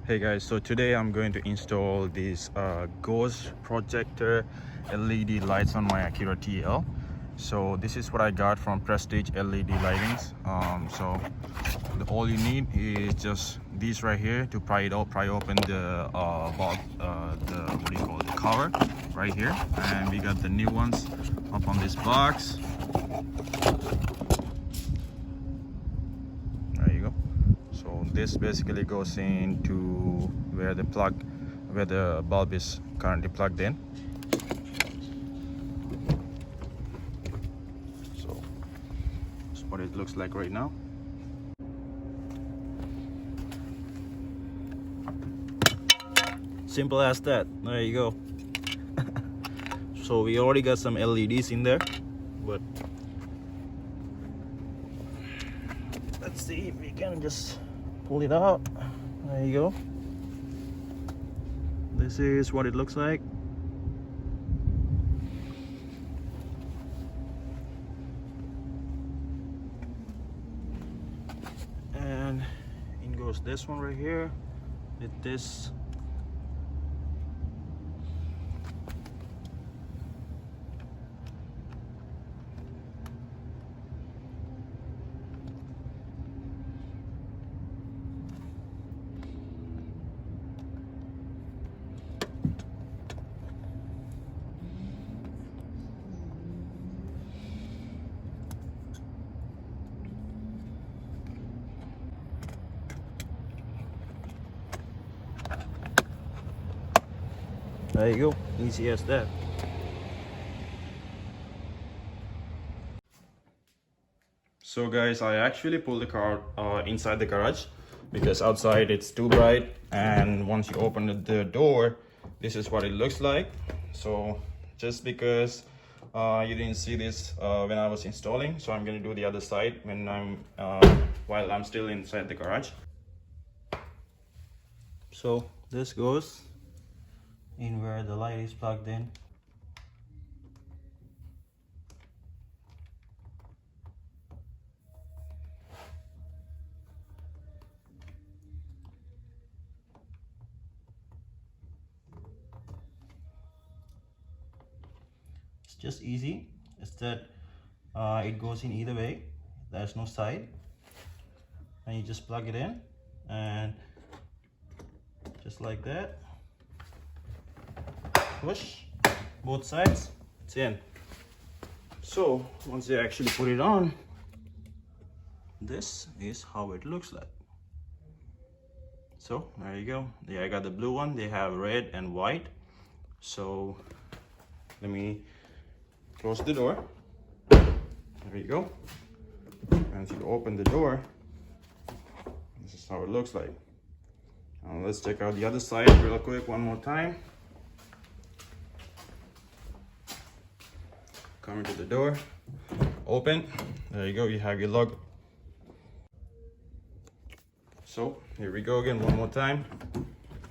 Hey guys, so today I'm going to install these Ghost Projector LED lights on my Acura TL. So this is what I got from Prestige LED Lightings. All you need is just these right here to pry open the bulb, the cover right here. And we got the new ones up on this box. There you go. So this basically goes into where the bulb is currently plugged in. So that's what it looks like right now. Simple as that. There you go. So we already got some LEDs in there, but let's see if we can just pull it out. There you go. This is what it looks like. And in goes this one right here with this. There you go, easy as that. So guys, I actually pulled the car inside the garage because outside it's too bright, and once you open the door, this is what it looks like. So just because you didn't see this when I was installing, so I'm going to do the other side when while I'm still inside the garage. So this goes in where the light is plugged in. It's just easy. It's that it goes in either way. There's no side, and you just plug it in, and just like that, push both sides, it's in. So once they actually put it on, this is how it looks like. So there you go. Yeah, I got the blue one. They have red and white. So let me close the door. There you go. Once you open the door, this is how it looks like. Now let's check out the other side real quick one more time. Coming to the door, open. There you go, you have your logo. So here we go again one more time.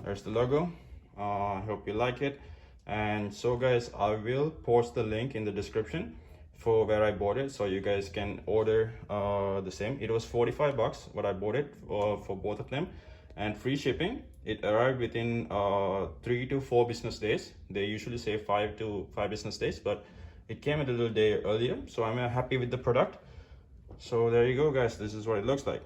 There's the logo. I hope you like it. And so guys, I will post the link in the description for where I bought it, so you guys can order the same. It was 45 bucks what I bought it for both of them, and free shipping. It arrived within 3 to 4 business days. They usually say 5 business days, but it came a little day earlier, so I'm happy with the product. So there you go guys, this is what it looks like.